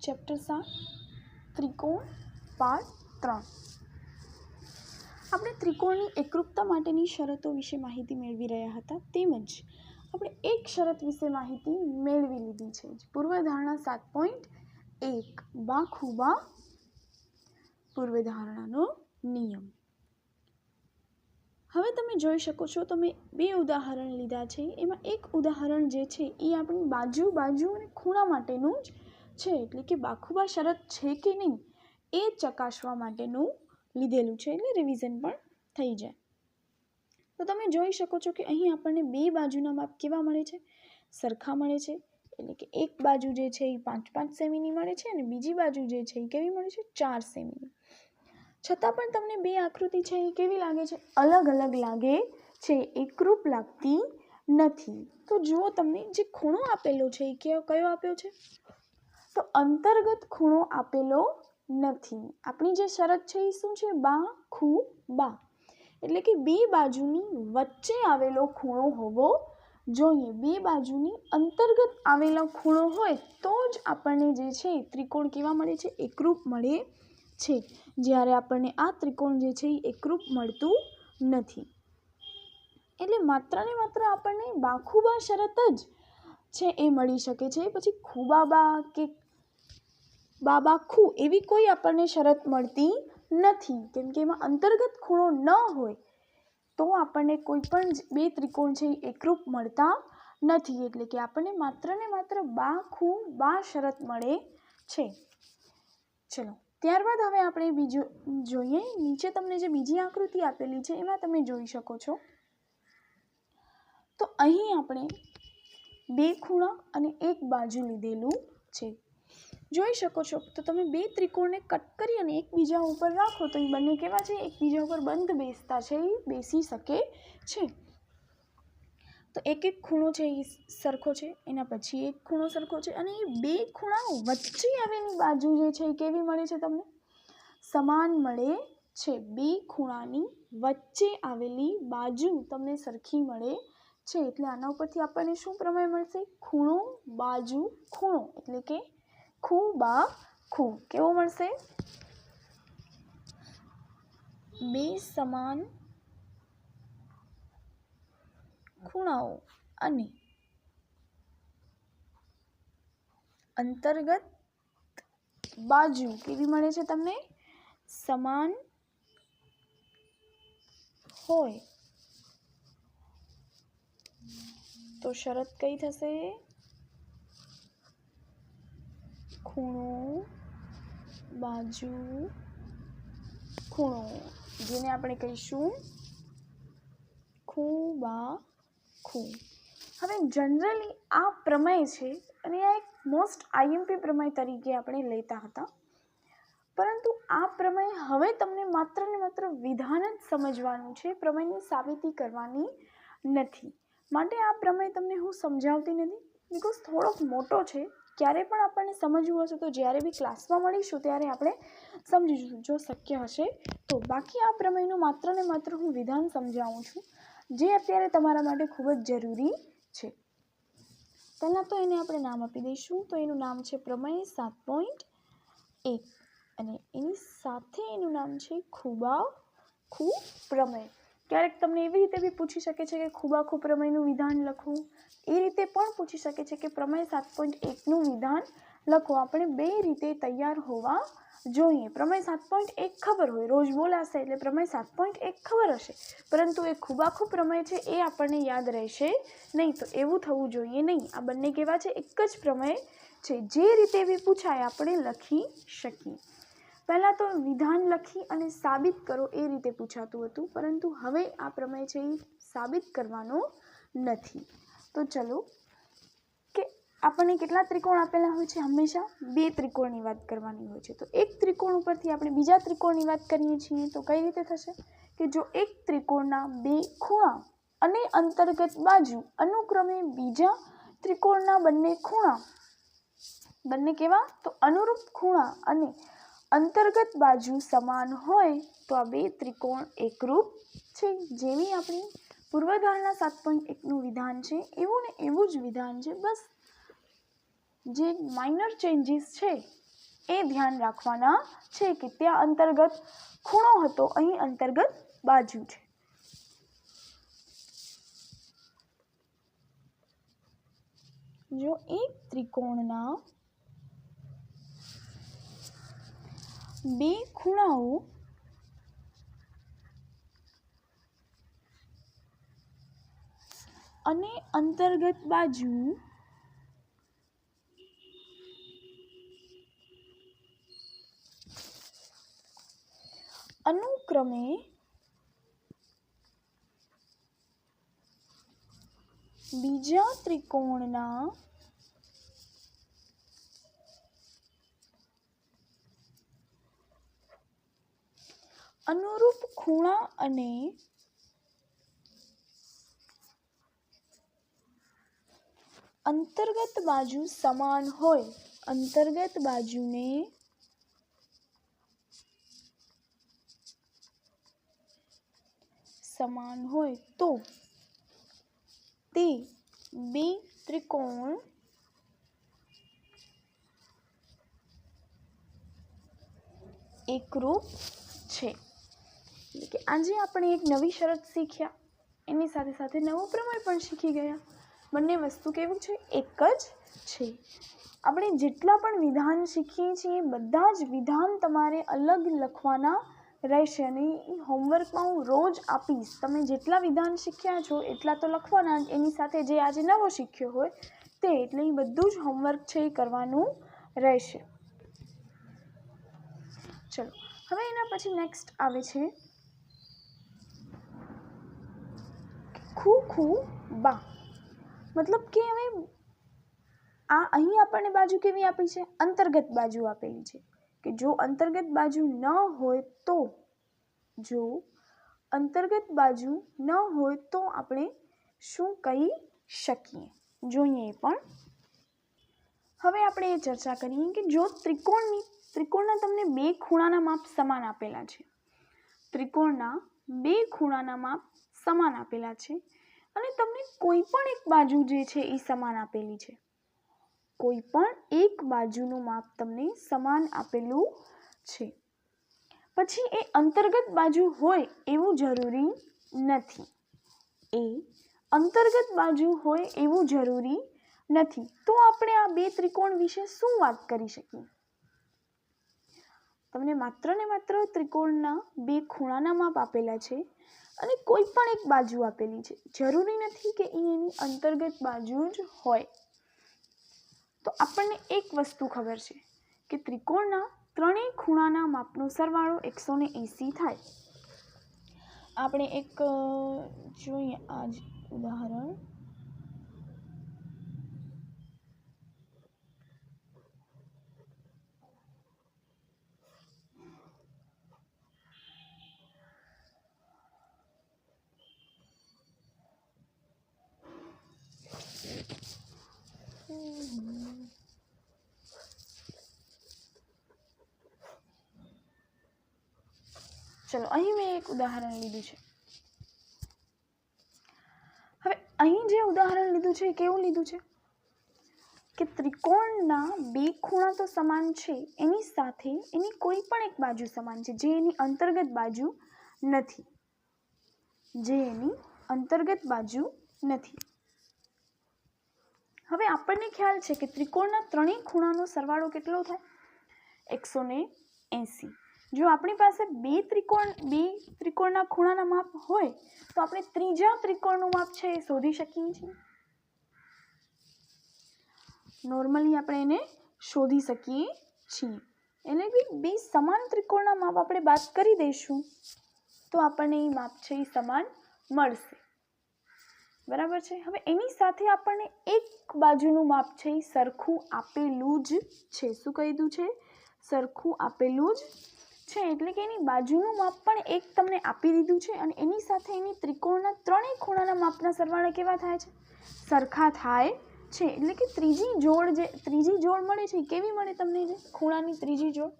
Chapter 7 ત્રિકોણ part 3 આપણે ત્રિકોણની એકરૂપતા માટેની શરતો વિશે માહિતી મેળવી રહ્યા હતા તેમજ આપણે એક શરત વિશે માહિતી મેળવી લીધી છે પૂર્વધારણા 7.1 બાખુબા પૂર્વધારણાનો નિયમ। હવે તમે જોઈ શકો છો તમે બે ઉદાહરણ લીધા છે એમાં એક ઉદાહરણ જે છે એ આપણી બાજુ અને ખૂણા માટેનું જ છે એટલે કે બાખુબા શરત છે કે નહીં એ ચકાસવા માટેનું લીધેલું છે એટલે રિવિઝન પણ થઈ જાય। તો તમે જોઈ શકો છો કે અહીં આપણને બે બાજુના માપ કેવા મળે છે સરખા મળે છે એટલે કે એક બાજુ જે છે એ 5-5 સેમીની મળે છે અને બીજી બાજુ જે છે એ કેવી મળે છે 4 સેમીની। છતાં પણ તમને બે આકૃતિ છે એ કેવી લાગે છે અલગ લાગે છે એકરૂપ લાગતી નથી। તો જુઓ તમને જે ખૂણો આપેલો છે એ કયો આપ્યો છે તો અંતર્ગત ખૂણો આપેલો નથી। આપણી જે શરત છે એ શું છે બાખુબા એટલે કે બે બાજુની વચ્ચે આવેલો ખૂણો હોવો જોઈએ। બે બાજુની અંતર્ગત આવેલો ખૂણો હોય તો જ આપણને જે છે ત્રિકોણ કેવા મળે છે એકરૂપ મળે છે જ્યારે આપણને આ ત્રિકોણ જે છે એ એકરૂપ મળતું નથી। એટલે માત્ર ને માત્ર આપણને બાખુબા શરત જ છે એ મળી શકે છે પછી ખુબાબા કે બાબાખુ એવી કોઈ આપણને શરત મળતી નથી કેમ કે એમાં અંતર્ગત ખૂણો ન હોય તો આપણને કોઈ પણ બે ત્રિકોણ છે એકરૂપ મળતા નથી એટલે કે આપણને માત્ર ને માત્ર બાખુબા શરત મળે છે। ચલો ત્યારબાદ હવે આપણે બીજું જોઈએ નીચે તમને જે બીજી આકૃતિ આપેલી છે એમાં તમે જોઈ શકો છો તો અહીં આપણે બે ખૂણા અને એક બાજુ લીધેલું છે। જોઈ શકો છો તો તમે બે ત્રિકોણને કટ કરી અને એકબીજા ઉપર રાખો તો એ બંને કેવા છે એકબીજા ઉપર બંધ બેસતા છે એ બેસી શકે છે। તો એક ખૂણો છે એ સરખો છે એના પછી એક ખૂણો સરખો છે અને એ બે ખૂણા વચ્ચે આવેલી બાજુ જે છે એ કેવી મળે છે તમને સમાન મળે છે। બે ખૂણાની વચ્ચે આવેલી બાજુ તમને સરખી મળે છે એટલે આના ઉપરથી આપણને શું પ્રમેય મળશે ખૂણો બાજુ ખૂણો એટલે કે ખૂબાખુ કેવો મળશે બે સમાન ખૂણાઓ અને અંતર્ગત બાજુ કેવી મળે છે તમને સમાન હોય તો શરત કઈ થશે ખૂણો બાજુ ખૂણો જેને આપણે કહીશું ખૂબાખુ। હવે જનરલી આ પ્રમેય છે અને આ એક મોસ્ટ આઈએમપી પ્રમેય તરીકે આપણે લેતા હતા પરંતુ આ પ્રમેય હવે તમને માત્ર ને માત્ર વિધાન જ સમજવાનું છે પ્રમેયની સાબિતી કરવાની નથી માટે આ પ્રમેય તમને હું સમજાવતી નથી બીકોઝ થોડોક મોટો છે ક્યારે પણ આપણને સમજવું હશે તો જ્યારે બી ક્લાસમાં મળીશું ત્યારે આપણે સમજીશું જો શક્ય હશે તો બાકી આ પ્રમેયનું માત્ર ને માત્ર હું વિધાન સમજાવું છું જે અત્યારે તમારા માટે ખૂબ જ જરૂરી છે। પહેલાં તો એને આપણે નામ આપી દઈશું તો એનું નામ છે પ્રમેય 7.1 અને એની સાથે એનું નામ છે ખૂબાખુ પ્રમેય। ક્યારેક તમને એવી રીતે બી પૂછી શકે છે કે ખૂબાખુ પ્રમેયનું વિધાન લખવું એ રીતે પણ પૂછી શકે છે કે પ્રમેય 7.1નું વિધાન લખો આપણે બે રીતે તૈયાર હોવા જોઈએ। પ્રમેય 7.1 ખબર હોય રોજ બોલાશે એટલે પ્રમેય 7.1 ખબર હશે પરંતુ એ ખૂબાખુ પ્રમેય છે એ આપણને યાદ રહેશે નહીં તો એવું થવું જોઈએ નહીં। આ બંને કેવા છે એક જ પ્રમેય છે જે રીતે બી પૂછાય આપણે લખી શકીએ। પહેલાં તો વિધાન લખી અને સાબિત કરો એ રીતે પૂછાતું હતું પરંતુ હવે આ પ્રમેય છે એ સાબિત કરવાનો નથી। તો ચલો કે આપણને કેટલા ત્રિકોણ આપેલા હોય છે હંમેશા બે ત્રિકોણની વાત કરવાની હોય છે તો એક ત્રિકોણ ઉપરથી આપણે બીજા ત્રિકોણની વાત કરીએ છીએ તો કઈ રીતે થશે કે જો એક ત્રિકોણના બે ખૂણા અને અંતર્ગત બાજુ અનુક્રમે બીજા ત્રિકોણના બંને ખૂણા બંને કેવા તો અનુરૂપ ખૂણા અને અંતર્ગત બાજુ સમાન હોય તો આ બે ત્રિકોણ એકરૂપ છે। જેવી આપણી પૂર્વધારણા 7.1નું વિધાન છે એવું ને એવું જ વિધાન છે બસ જે માઇનર ચેન્જીસ છે એ ધ્યાન રાખવાના છે કે ત્યાં અંતર્ગત ખૂણો હતો, અહીં અંતર્ગત બાજુ છે. જો એક ત્રિકોણના બે ખૂણાઓ અને અંતર્ગત બાજુ અનુક્રમે બીજા ત્રિકોણના અનુરૂપ ખૂણા અને અંતર્ગત બાજુ સમાન હોય, અંતર્ગત બાજુને સમાન હોય તો તે બે ત્રિકોણ એકરૂપ છે. એટલે કે આજે આપણે એક નવી શરત શીખ્યા, એની સાથે સાથે નવો પ્રમેય પણ શીખી ગયા. બંને વસ્તુ કેવું છે? એક જ છે. આપણે જેટલા પણ વિધાન શીખીએ છીએ બધા જ વિધાન તમારે અલગ લખવાના રહેશે અને એ હોમવર્કમાં હું રોજ આપીશ. તમે જેટલા વિધાન શીખ્યા છો એટલા તો લખવાના, એની સાથે જે આજે નવો શીખ્યો હોય તે, એટલે એ બધું જ હોમવર્ક છે એ કરવાનું રહેશે. ચલો હવે એના પછી નેક્સ્ટ આવે છે ખૂ ખૂ બા. મતલબ કે હવે આ અહીં આપણને બાજુ કેવી આપી છે? અંતર્ગત બાજુ આપેલી છે કે જો અંતર્ગત બાજુ ન હોય તો, જો અંતર્ગત બાજુ ન હોય તો આપણે શું કહી શકીએ? જોઈએ પણ. હવે આપણે એ ચર્ચા કરીએ કે જો ત્રિકોણના તમને બે ખૂણાના માપ સમાન આપેલા છે, ત્રિકોણના બે ખૂણાના માપ સમાન આપેલા છે અને તમને કોઈ પણ એક બાજુ જે છે એ સમાન આપેલી છે, કોઈ પણ એક બાજુનું માપ તમને સમાન આપેલું છે, પછી એ અંતર્ગત બાજુ હોય એવું જરૂરી નથી. એ અંતર્ગત બાજુ હોય એવું જરૂરી નથી. તો આપણે આ બે ત્રિકોણ વિશે શું વાત કરી શકીએ? તમને માત્ર ને માત્ર ત્રિકોણના બે ખૂણાના માપ આપેલા છે અને કોઈ પણ એક બાજુ આપેલી છે, જરૂરી નથી કે એની અંતર્ગત બાજુ જ હોય. તો આપણને એક વસ્તુ ખબર છે કે ત્રિકોણના ત્રણેય ખૂણાના માપનો સરવાળો 180 થાય. આપણે એક જોઈએ આજ ઉદાહરણ. ચલો અહીં મેં એક ઉદાહરણ લીધું છે. હવે અહીં જે ઉદાહરણ લીધું છે કેવું લીધું છે કે ત્રિકોણના બે ખૂણા તો સમાન છે, એની સાથે એની કોઈ પણ એક બાજુ સમાન છે જે એની અંતર્ગત બાજુ નથી, જે એની અંતર્ગત બાજુ નથી. હવે આપણને ખ્યાલ છે કે ત્રિકોણના ત્રણેય ખૂણાનો સરવાળો કેટલો થાય? 180. જો આપણી પાસે બે ત્રિકોણના ખૂણાના માપ હોય તો આપણે ત્રીજા ત્રિકોણનું માપ છે એ શોધી શકીએ છીએ. નોર્મલી આપણે એને શોધી શકીએ છીએ. એટલે કે બે સમાન ત્રિકોણના માપ આપણે બાદ કરી દઈશું તો આપણને એ માપ છે એ સમાન મળશે. બરાબર છે. હવે એની સાથે આપણને એક બાજુનું માપ છે એ સરખું આપેલું જ છે. શું કીધું છે? સરખું આપેલું જ છે. એટલે કે એની બાજુનું માપ પણ એક તમને આપી દીધું છે અને એની સાથે એની ત્રિકોણના ત્રણેય ખૂણાના માપના સરવાળા કેવા થાય છે? સરખા થાય છે. એટલે કે ત્રીજી જોડ મળે છે કેવી મળે તમને? જે ખૂણાની ત્રીજી જોડ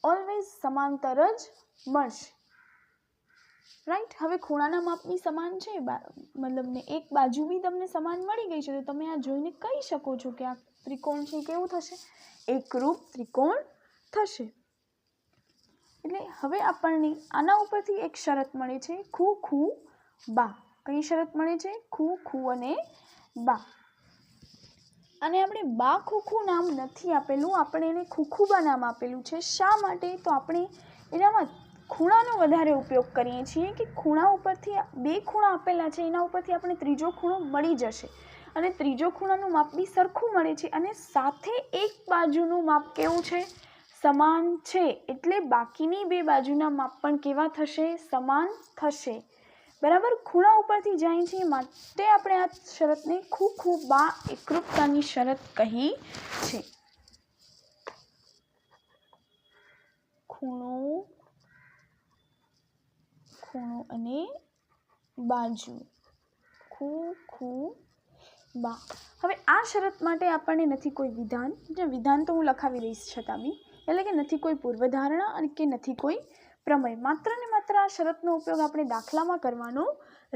ઓલવેઝ સમાંતર જ મળશે. રાઈટ. હવે ખૂણાના માપની સમાન છે, મતલબ ને એક બાજુ બી તમને સમાન મળી ગઈ છે, તો તમે આ જોઈને કહી શકો છો કે આ ત્રિકોણ છે કેવું થશે? એકરૂપ ત્રિકોણ થશે. એટલે હવે આપણને આના ઉપરથી એક શરત મળે છે, ખૂ ખૂ બા. કઈ શરત મળે છે? ખૂ ખૂ અને બા. અને આપણે બા ખૂખું નામ નથી આપેલું, આપણે એને ખુખુબા નામ આપેલું છે. શા માટે? તો આપણે એનામાં ખૂણાનો વધારે ઉપયોગ કરીએ છીએ કે ખૂણા ઉપરથી 2 ખૂણા આપેલા છે, એના ઉપરથી આપણે ત્રીજો ખૂણો મળી જશે અને ત્રીજો ખૂણાનું માપ બી સરખું મળે છે અને સાથે એક બાજુનું માપ કેવું છે? સમાન છે. એટલે બાકીની 2 બાજુના માપ પણ કેવા થશે? સમાન થશે. બરાબર, ખૂણા ઉપરથી જાય છે માટે આપણે આ શરતને ખૂ ખૂ બા એકરૂપતાની શરત કહી છે. ખૂણો ખૂણો અને બાજુ, ખૂ ખૂ બા. હવે આ શરત માટે આપણને નથી કોઈ વિધાન, જે વિધાન તો હું લખાવી દઈશ છતાં બી, એટલે કે નથી કોઈ પૂર્વધારણા અને કે નથી કોઈ પ્રમેય. માત્ર ને માત્ર આ શરતનો ઉપયોગ આપણે દાખલામાં કરવાનો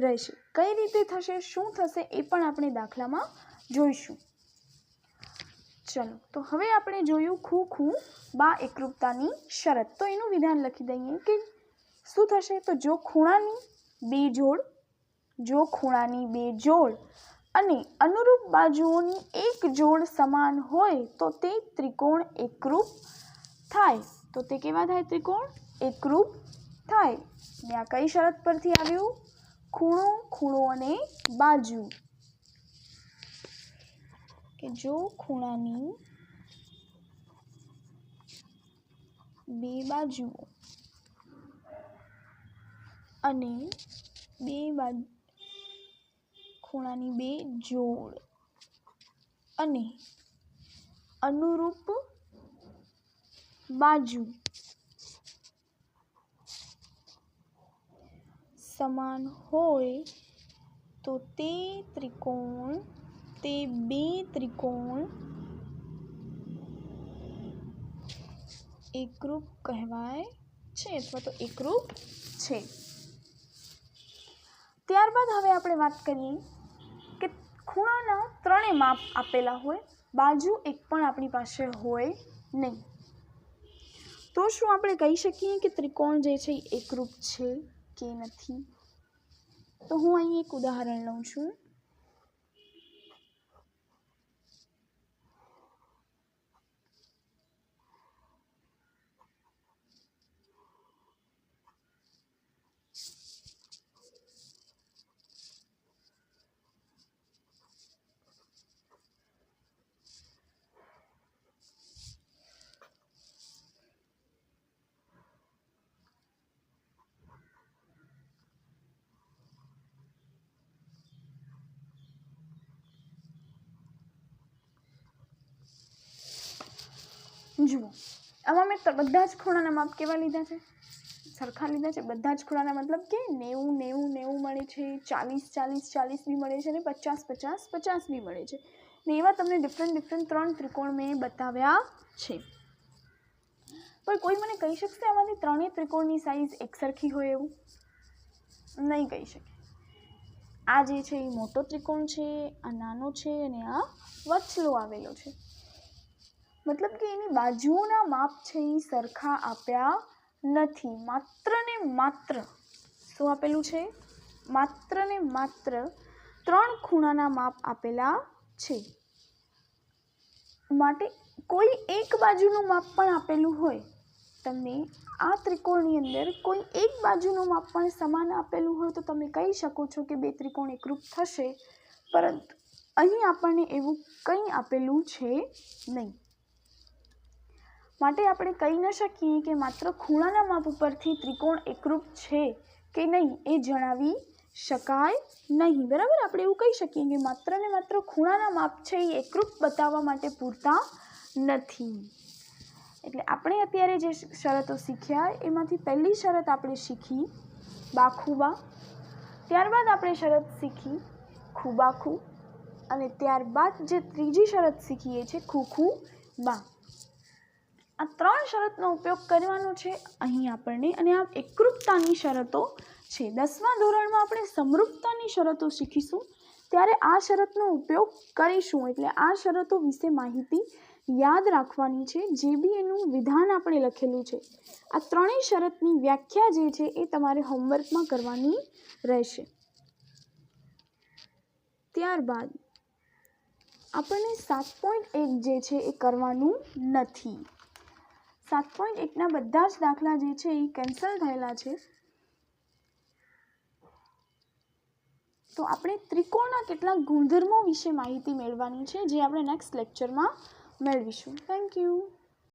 રહેશે. કઈ રીતે થશે, શું થશે એ પણ આપણે દાખલામાં જોઈશું. ચલો, તો હવે આપણે જોયું ખૂ ખૂ બા એકરૂપતાની શરત. તો એનું વિધાન લખી દઈએ કે શું થશે? તો જો ખૂણાની 2 જોડ અને અનુરૂપ બાજુઓની એક જોડ સમાન હોય તો તે ત્રિકોણ એકરૂપ થાય. તો તે કેવા થાય? ત્રિકોણ એકરૂપ થાય. ને આ કઈ શરત પરથી આવ્યું? ખૂણો ખૂણો અને બાજુ. કે જો ખૂણાની 2 બાજુઓ અને ખૂણાની 2 જોડ અને અનુરૂપ બાજુ સમાન હોય તો તે 2 ત્રિકોણ એકરૂપ કહેવાય છે અથવા તો એકરૂપ છે. ત્યારબાદ હવે આપણે વાત કરીએ કે ખૂણાના 3 માપ આપેલા હોય, બાજુ એક પણ આપણી પાસે હોય નહીં, તો શું આપણે કહી શકીએ કે ત્રિકોણ જે છે એ એકરૂપ છે કે નથી? તો હું અહીં એક ઉદાહરણ લઉં છું. જુઓ, આમાં મેં બધા જ ખૂણાના માપ કેવા લીધા છે? સરખા લીધા છે. બધા જ ખૂણાના મતલબ કે 90 મળે છે, 40 બી મળે છે અને 50 બી મળે છે. ને એવા તમને ડિફરન્ટ 3 ત્રિકોણ મેં બતાવ્યા છે. પણ કોઈ મને કહી શકશે આમાંથી 3 ત્રિકોણની સાઈઝ એકસરખી હોય એવું? નહીં કહી શકે. આ જે છે એ મોટો ત્રિકોણ છે, આ નાનો છે અને આ વચલો આવેલો છે. મતલબ કે એની બાજુઓના માપ છે એ સરખા આપ્યા નથી. માત્ર ને માત્ર શું આપેલું છે? માત્ર ને માત્ર 3 ખૂણાના માપ આપેલા છે. માટે કોઈ એક બાજુનું માપ પણ આપેલું હોય, તમને આ ત્રિકોણની અંદર કોઈ એક બાજુનું માપ પણ સમાન આપેલું હોય તો તમે કહી શકો છો કે 2 ત્રિકોણ એકરૂપ થશે. પરંતુ અહીં આપણને એવું કંઈ આપેલું છે નહીં, માટે આપણે કહી ન શકીએ કે માત્ર ખૂણાના માપ ઉપરથી ત્રિકોણ એકરૂપ છે કે નહીં એ જણાવી શકાય નહીં. બરાબર, આપણે એવું કહી શકીએ કે માત્ર ને માત્ર ખૂણાના માપ છે એ એકરૂપ બતાવવા માટે પૂરતા નથી. એટલે આપણે અત્યારે જે શરતો શીખ્યા એમાંથી પહેલી શરત આપણે શીખી બાખુબા, ત્યારબાદ આપણે શરત શીખી ખૂબાખૂ અને ત્યારબાદ જે ત્રીજી શરત શીખીએ છીએ ખૂખૂ બા. આ 3 શરતનો ઉપયોગ કરવાનો છે અહીં આપણને, અને આ એકરૂપતાની શરતો છે. 10મા ધોરણમાં આપણે સમરૂપતાની શરતો શીખીશું. ત્યારે આ શરતનો ઉપયોગ કરીશું. એટલે આ શરતો વિશે માહિતી યાદ રાખવાની છે. જે બી એનું વિધાન આપણે લખેલું છે, આ ત્રણેય શરતની વ્યાખ્યા જે છે એ તમારે હોમવર્કમાં કરવાની રહેશે. ત્યારબાદ આપણને 7.1 જે છે એ કરવાનું નથી. 7.1ના બધા જ દાખલા જે છે એ કેન્સલ થયેલા છે. તો આપણે ત્રિકોણના કેટલાક ગુણધર્મો વિશે માહિતી મેળવવાની છે, જે આપણે નેક્સ્ટ લેક્ચરમાં મેળવીશું. Thank you.